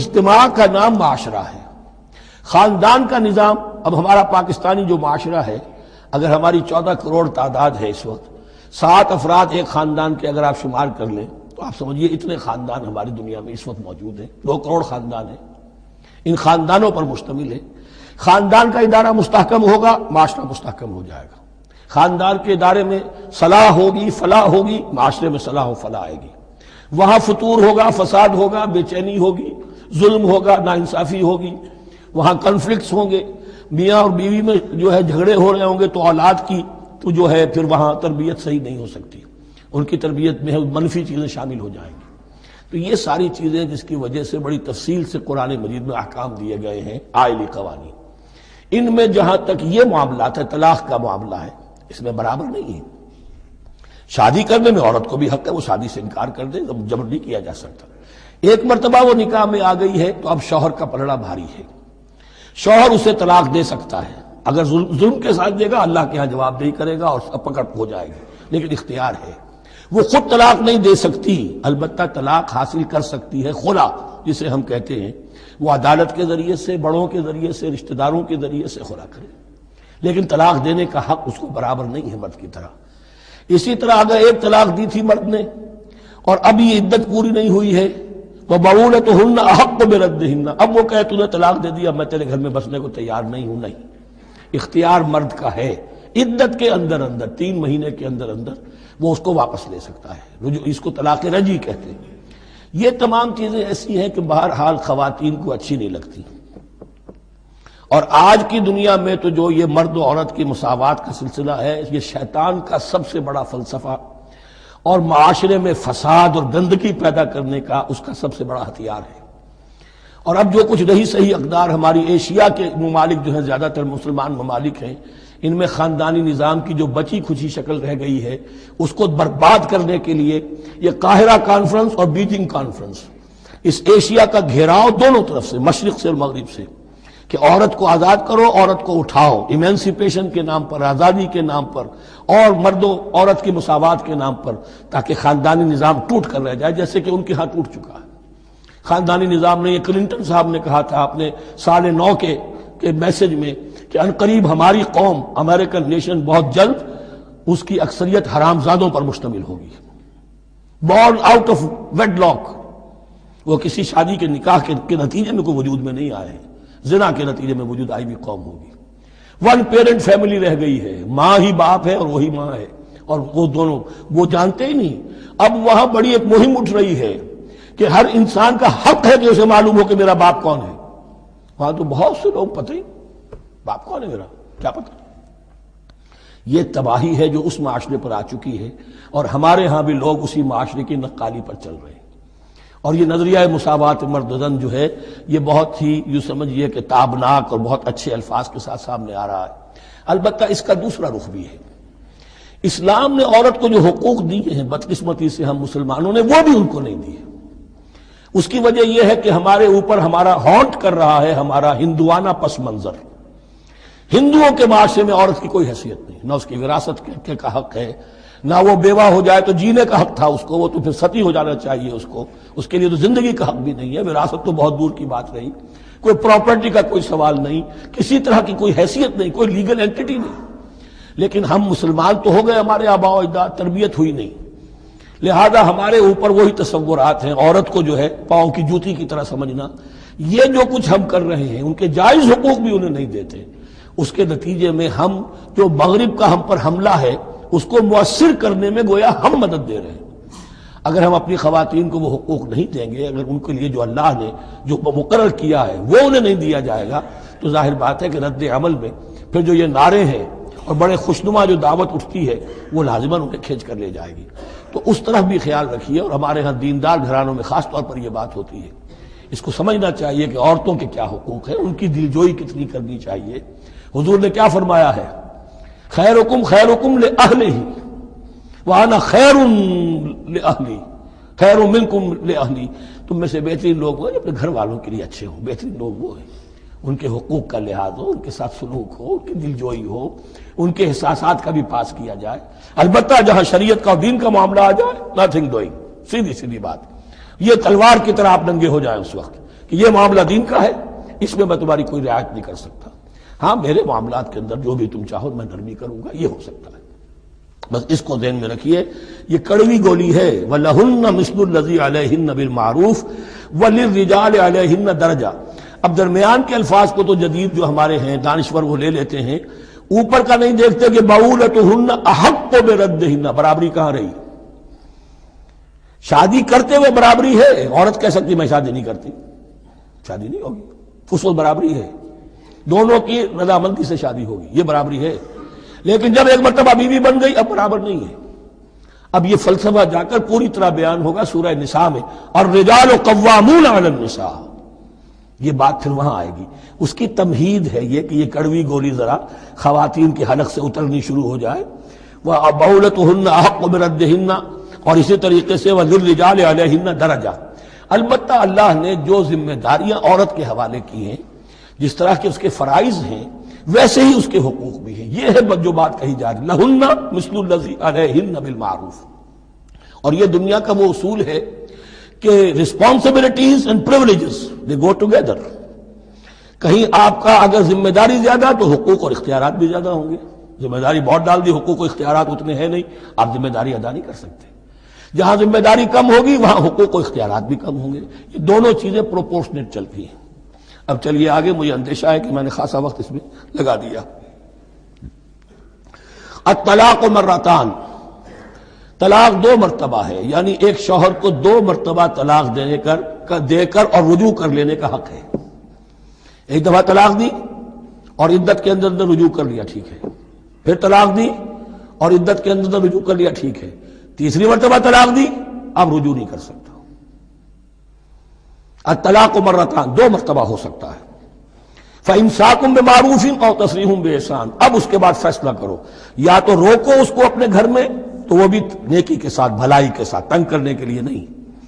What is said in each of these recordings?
اجتماع کا نام معاشرہ ہے۔ خاندان کا نظام، اب ہمارا پاکستانی جو معاشرہ ہے، اگر ہماری 14 کروڑ تعداد ہے اس وقت، 7 افراد ایک خاندان کے اگر آپ شمار کر لیں تو آپ سمجھیے اتنے خاندان ہماری دنیا میں اس وقت موجود ہیں، 2 کروڑ خاندان ہیں، ان خاندانوں پر مشتمل ہے۔ خاندان کا ادارہ مستحکم ہوگا، معاشرہ مستحکم ہو جائے گا۔ خاندان کے ادارے میں صلاح ہوگی، فلاح ہوگی، معاشرے میں صلاح و فلاح آئے گی۔ وہاں فتور ہوگا، فساد ہوگا، بے چینی ہوگی، ظلم ہوگا، ناانصافی ہوگی، وہاں کنفلکٹس ہوں گے، میاں اور بیوی میں جو ہے جھگڑے ہو رہے ہوں گے تو اولاد کی تو جو ہے پھر وہاں تربیت صحیح نہیں ہو سکتی، ان کی تربیت میں منفی چیزیں شامل ہو جائیں گی۔ تو یہ ساری چیزیں جس کی وجہ سے بڑی تفصیل سے قرآن مجید میں احکام دیے گئے ہیں، آئلی قوانین، ان میں جہاں تک یہ معاملات ہے، طلاق کا معاملہ ہے، اس میں برابر نہیں ہے۔ شادی کرنے میں عورت کو بھی حق ہے، وہ شادی سے انکار کر دے، جبر نہیں کیا جا سکتا۔ ایک مرتبہ وہ نکاح میں آ گئی ہے تو اب شوہر کا پلڑا بھاری ہے، شوہر اسے طلاق دے سکتا ہے، اگر ظلم کے ساتھ دے گا اللہ کے ہاں جواب دہی کرے گا اور پکڑ ہو جائے گی، لیکن اختیار ہے۔ وہ خود طلاق نہیں دے سکتی، البتہ طلاق حاصل کر سکتی ہے، خلا جسے ہم کہتے ہیں، وہ عدالت کے ذریعے سے، بڑوں کے ذریعے سے، رشتہ داروں کے ذریعے سے خلا کرے، لیکن طلاق دینے کا حق اس کو برابر نہیں ہے مرد کی طرح۔ اسی طرح اگر ایک طلاق دی تھی مرد نے اور اب یہ عدت پوری نہیں ہوئی ہے، وَبَعُولَتُهُنَّ أَحَقُّ بِرَدِّهِنَّ، اب وہ کہے تو نے طلاق دے دیا، میں تیرے گھر میں بسنے کو تیار نہیں ہوں، نہیں، اختیار مرد کا ہے، عدت کے اندر 3 مہینے کے اندر وہ اس کو واپس لے سکتا ہے، اس کو طلاق رجعی کہتے ہیں۔ یہ تمام چیزیں ایسی ہیں کہ بہرحال خواتین کو اچھی نہیں لگتی، اور آج کی دنیا میں تو جو یہ مرد و عورت کی مساوات کا سلسلہ ہے، یہ شیطان کا سب سے بڑا فلسفہ اور معاشرے میں فساد اور گندگی پیدا کرنے کا اس کا سب سے بڑا ہتھیار ہے۔ اور اب جو کچھ رہی صحیح اقدار ہماری ایشیا کے ممالک جو ہیں، زیادہ تر مسلمان ممالک ہیں، ان میں خاندانی نظام کی جو بچی کھچی شکل رہ گئی ہے اس کو برباد کرنے کے لیے یہ قاہرہ کانفرنس اور بیجنگ کانفرنس، اس ایشیا کا گھیراؤ دونوں طرف سے، مشرق سے اور مغرب سے، کہ عورت کو آزاد کرو، عورت کو اٹھاؤ، ایمینسیپیشن کے نام پر، آزادی کے نام پر، اور مرد و عورت کی مساوات کے نام پر، تاکہ خاندانی نظام ٹوٹ کر رہ جائے، جیسے کہ ان کے ہاں ٹوٹ چکا ہے خاندانی نظام نے۔ یہ کلنٹن صاحب نے کہا تھا اپنے سال 9 کے میسج میں کہ عنقریب ہماری قوم، امریکن نیشن، بہت جلد اس کی اکثریت حرامزادوں پر مشتمل ہوگی، بورن آؤٹ آف ویڈ لاک، وہ کسی شادی کے نکاح کے نتیجے میں کوئی وجود میں نہیں آئے ہیں، زنا کے نتیجے میں وجود آئی بھی قوم ہوگی۔ 1 پیرنٹ فیملی رہ گئی ہے، ماں ہی باپ ہے اور وہی ماں ہے، اور وہ دونوں وہ جانتے ہی نہیں۔ اب وہاں بڑی ایک مہم اٹھ رہی ہے کہ ہر انسان کا حق ہے کہ اسے معلوم ہو کہ میرا باپ کون ہے۔ وہاں تو بہت سے لوگ پتہ ہی باپ کون ہے میرا، کیا پتہ۔ یہ تباہی ہے جو اس معاشرے پر آ چکی ہے، اور ہمارے ہاں بھی لوگ اسی معاشرے کی نقالی پر چل رہے ہیں۔ اور یہ نظریہ مساوات مرد و زن جو ہے یہ بہت ہی یوں سمجھیے کہ تابناک اور بہت اچھے الفاظ کے ساتھ سامنے آ رہا ہے۔ البتہ اس کا دوسرا رخ بھی ہے، اسلام نے عورت کو جو حقوق دیے ہیں بدقسمتی سے ہم مسلمانوں نے وہ بھی ان کو نہیں دیے۔ اس کی وجہ یہ ہے کہ ہمارے اوپر ہمارا ہانٹ کر رہا ہے ہمارا ہندوانہ پس منظر۔ ہندوؤں کے معاشرے میں عورت کی کوئی حیثیت نہیں، نہ اس کی وراثت کا حق ہے، نہ وہ بیوہ ہو جائے تو جینے کا حق تھا اس کو، وہ تو پھر ستی ہو جانا چاہیے اس کو، اس کے لیے تو زندگی کا حق بھی نہیں ہے، وراثت تو بہت دور کی بات رہی، کوئی پراپرٹی کا کوئی سوال نہیں، کسی طرح کی کوئی حیثیت نہیں، کوئی لیگل اینٹیٹی نہیں۔ لیکن ہم مسلمان تو ہو گئے، ہمارے آباء و اجداد، تربیت ہوئی نہیں، لہذا ہمارے اوپر وہی تصورات ہیں، عورت کو جو ہے پاؤں کی جوتی کی طرح سمجھنا۔ یہ جو کچھ ہم کر رہے ہیں ان کے جائز حقوق بھی انہیں نہیں دیتے، اس کے نتیجے میں ہم جو مغرب کا ہم پر حملہ ہے اس کو مؤثر کرنے میں گویا ہم مدد دے رہے ہیں۔ اگر ہم اپنی خواتین کو وہ حقوق نہیں دیں گے، اگر ان کے لیے جو اللہ نے جو مقرر کیا ہے وہ انہیں نہیں دیا جائے گا، تو ظاہر بات ہے کہ رد عمل میں پھر جو یہ نعرے ہیں اور بڑے خوشنما جو دعوت اٹھتی ہے وہ لازماً انہیں کھینچ کر لے جائے گی۔ تو اس طرف بھی خیال رکھیے، اور ہمارے ہاں دیندار گھرانوں میں خاص طور پر یہ بات ہوتی ہے، اس کو سمجھنا چاہیے کہ عورتوں کے کیا حقوق ہیں، ان کی دلجوئی کتنی کرنی چاہیے۔ حضور نے کیا فرمایا ہے؟ خیرکم خیرکم لأہلہ وانا خیر لأہلی، خیر منکم لأہلی، تم میں سے بہترین لوگ وہ جو اپنے گھر والوں کے لیے اچھے ہوں، بہترین لوگ وہ ہیں ان کے حقوق کا لحاظ ہو، ان کے ساتھ سلوک ہو، ان کی دلجوئی ہو، ان کے احساسات کا بھی پاس کیا جائے۔ البتہ جہاں شریعت کا اور دین کا معاملہ آ جائے، نتھنگ ڈوئنگ، سیدھی سیدھی بات، یہ تلوار کی طرح آپ ننگے ہو جائیں اس وقت کہ یہ معاملہ دین کا ہے، اس میں میں تمہاری کوئی رعایت نہیں کر سکتا، ہاں میرے معاملات کے اندر جو بھی تم چاہو میں نرمی کروں گا، یہ ہو سکتا ہے۔ بس اس کو ذہن میں رکھیے، یہ کڑوی گولی ہے۔ وَلَهُنَّ مِثْلُ الَّذِي عَلَيْهِنَّ بِالْمَعْرُوفِ وَلِلرِّجَالِ عَلَيْهِنَّ دَرَجَةٌ۔ اب درمیان کے الفاظ کو تو جدید جو ہمارے ہیں دانشور وہ لے لیتے ہیں، اوپر کا نہیں دیکھتے کہ بَعُولَتُهُنَّ أَحَقُّ بِرَدِّهِنَّ، برابری کہاں رہی؟ شادی کرتے ہوئے برابری ہے، عورت کہہ سکتی میں شادی نہیں کرتی، شادی نہیں ہوگی، اس وقت برابری ہے، دونوں کی رضامندی سے شادی ہوگی، یہ برابری ہے۔ لیکن جب ایک مرتبہ بیوی بن گئی اب برابر نہیں ہے۔ اب یہ فلسفہ جا کر پوری طرح بیان ہوگا سورہ نساء میں، اور الرجال قوامون علی النساء، یہ بات پھر وہاں آئے گی۔ اس کی تمہید ہے یہ کہ یہ کڑوی گولی ذرا خواتین کے حلق سے اترنی شروع ہو جائے۔ وَبَعُولَتُهُنَّ أَحَقُّ بِرَدِّهِنَّ، اور اسی طریقے سے وَلِلرِّجَالِ عَلَيْهِنَّ دَرَجَةٌ، البتہ اللہ نے جو ذمہ داریاں عورت کے حوالے کی ہیں، جس طرح کے اس کے فرائض ہیں ویسے ہی اس کے حقوق بھی ہیں، یہ ہے جو بات کہی جا رہی، لَهُنَّ مِثْلُ الَّذِي عَلَيْهِنَّ بِالْمَعْرُوفِ۔ اور یہ دنیا کا وہ اصول ہے کہ responsibilities and privileges they go together۔ کہیں آپ کا اگر ذمہ داری زیادہ تو حقوق اور اختیارات بھی زیادہ ہوں گے، ذمہ داری بہت ڈال دی، حقوق و اختیارات اتنے ہیں نہیں، آپ ذمہ داری ادا نہیں کر سکتے۔ جہاں ذمہ داری کم ہوگی وہاں حقوق و اختیارات بھی کم ہوں گے، یہ دونوں چیزیں پروپورشنیٹ چلتی ہیں۔ اب چلیے آگے، مجھے اندیشہ ہے کہ میں نے خاصا وقت اس میں لگا دیا۔ الطلاق مرتان، طلاق دو مرتبہ ہے، یعنی ایک شوہر کو دو مرتبہ طلاق دے کر اور رجوع کر لینے کا حق ہے۔ ایک دفعہ طلاق دی اور عدت کے اندر رجوع کر لیا، ٹھیک ہے، پھر طلاق دی اور عدت کے اندر رجوع کر لیا، ٹھیک ہے، تیسری مرتبہ طلاق دی اب رجوع نہیں کر سکتا۔ الطلاق مرتان، دو مرتبہ ہو سکتا ہے۔ فَإِمْسَاكٌ بِمَعْرُوفٍ أَوْ تَسْرِيحٌ بِإِحْسَانٍ، اب اس کے بعد فیصلہ کرو، یا تو روکو اس کو اپنے گھر میں تو وہ بھی نیکی کے ساتھ، بھلائی کے ساتھ، تنگ کرنے کے لیے نہیں،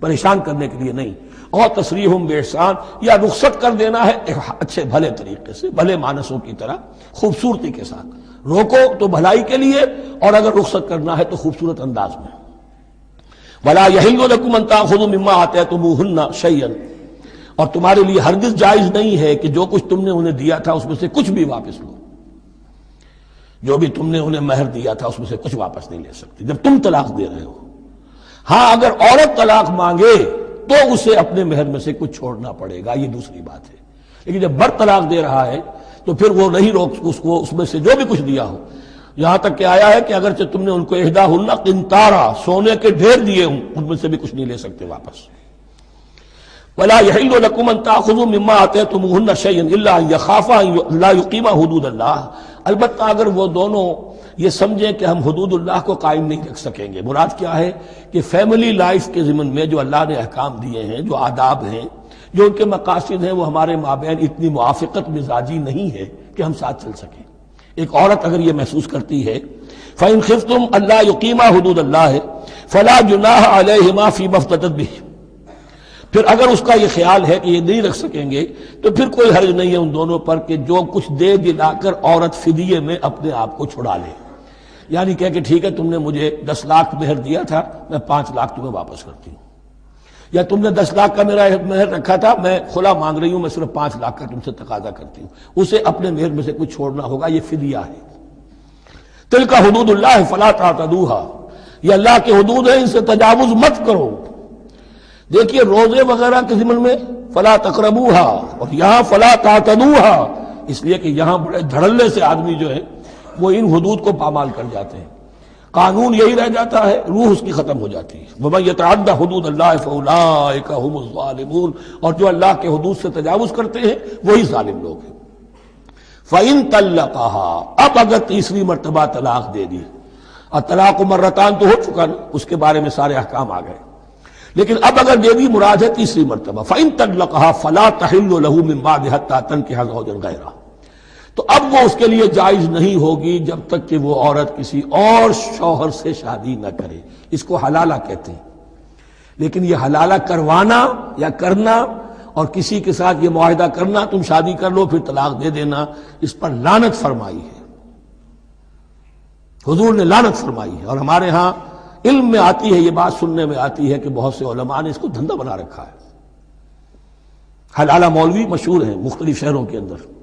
پریشان کرنے کے لیے نہیں، اور تسریح بِإِحْسَان، یا رخصت کر دینا ہے اچھے بھلے طریقے سے، بھلے مانسوں کی طرح خوبصورتی کے ساتھ، روکو تو بھلائی کے لیے، اور اگر رخصت کرنا ہے تو خوبصورت انداز میں۔ وَلَا يَحِلُّ لَكُمْ أَن تَأْخُذُوا مِمَّا آتَيْتُمُوهُنَّ شَيْئًا، اور تمہارے لیے ہرگز جائز نہیں ہے کہ جو کچھ تم نے انہیں دیا تھا اس میں سے کچھ بھی واپس لو، جو بھی تم نے انہیں مہر دیا تھا اس میں سے کچھ واپس نہیں لے سکتے جب تم طلاق دے رہے ہو۔ ہاں اگر عورت طلاق مانگے تو اسے اپنے مہر میں سے کچھ چھوڑنا پڑے گا، یہ دوسری بات ہے، لیکن جب بر طلاق دے رہا ہے تو پھر وہ نہیں روک اس کو اس میں سے جو بھی کچھ دیا ہو، یہاں تک کہ آیا ہے کہ اگرچہ تم نے ان کو احداہن قنطارا، سونے کے ڈھیر دیے ہوں، ان میں سے بھی کچھ نہیں لے سکتے واپس۔ وَلَا يَحِلُّ لَكُمْ أَن تَأْخُذُوا مِمَّا آتَيْتُمُوهُنَّ شَيْئًا إِلَّا أَن يَخَافَا أَن لَّا يُقِيمَا حُدُودَ اللَّهِ، البتہ اگر وہ دونوں یہ سمجھیں کہ ہم حدود اللہ کو قائم نہیں رکھ سکیں گے۔ مراد کیا ہے کہ فیملی لائف کے ضمن میں جو اللہ نے احکام دیے ہیں، جو آداب ہیں، جو ان کے مقاصد ہیں، وہ ہمارے مابین اتنی موافقت مزاجی نہیں ہے کہ ہم ساتھ چل سکیں۔ ایک عورت اگر یہ محسوس کرتی ہے فَإِنْ خِفْتُمْ أَلَّا يُقِيمَا حُدُودَ اللَّهِ فَلَا جُنَاحَ عَلَيْهِمَا فِي مَا افْتَدَتْ بِهِ، پھر اگر اس کا یہ خیال ہے کہ یہ نہیں رکھ سکیں گے تو پھر کوئی حرج نہیں ہے ان دونوں پر کہ جو کچھ دے دلا کر عورت فدیے میں اپنے آپ کو چھڑا لے، یعنی کہہ کہ ٹھیک ہے تم نے مجھے 10 لاکھ مہر دیا تھا، میں 5 لاکھ تمہیں واپس کرتی ہوں، یا تم نے 10 لاکھ کا میرا مہر رکھا تھا، میں خلا مانگ رہی ہوں، میں صرف 5 لاکھ کا تم سے تقاضا کرتی ہوں، اسے اپنے مہر میں سے کچھ چھوڑنا ہوگا، یہ فدیہ ہے۔ تلک حدود اللہ فلا تعتدوها، یہ اللہ کے حدود ہیں، ان سے تجاوز مت کرو۔ دیکھیے روزے وغیرہ کے ضمن میں فلا تقربوها، اور یہاں فلا تعتدوها، اس لیے کہ یہاں بڑے دھڑلے سے آدمی جو ہے وہ ان حدود کو پامال کر جاتے ہیں، قانون یہی رہ جاتا ہے، روح اس کی ختم ہو جاتی ہے۔ وَمَن يَتَعَدَّ حُدُودَ اللَّهِ فَأُولَٰئِكَ هُمُ الظَّالِمُونَ، اور جو اللہ کے حدود سے تجاوز کرتے ہیں وہی ظالم لوگ ہیں۔ فَإِن طَلَّقَهَا، اب اگر تیسری مرتبہ طلاق دے دی، الطلاق مرتان تو ہو چکا نا، اس کے بارے میں سارے احکام آ گئے، لیکن اب اگر دے دی مراد ہے تیسری مرتبہ، فَإِن طَلَّقَهَا فَلَا تَحِلُّ لَهُ مِن بَعْدِ حَتَّىٰ تَنكِحَ زَوْجًا غَيْرَهُ، تو اب وہ اس کے لیے جائز نہیں ہوگی جب تک کہ وہ عورت کسی اور شوہر سے شادی نہ کرے، اس کو حلالہ کہتے ہیں۔ لیکن یہ حلالہ کروانا یا کرنا اور کسی کے ساتھ یہ معاہدہ کرنا تم شادی کر لو پھر طلاق دے دینا، اس پر لعنت فرمائی ہے، حضور نے لعنت فرمائی ہے۔ اور ہمارے ہاں علم میں آتی ہے، یہ بات سننے میں آتی ہے کہ بہت سے علماء نے اس کو دھندا بنا رکھا ہے، حلالہ مولوی مشہور ہیں مختلف شہروں کے اندر.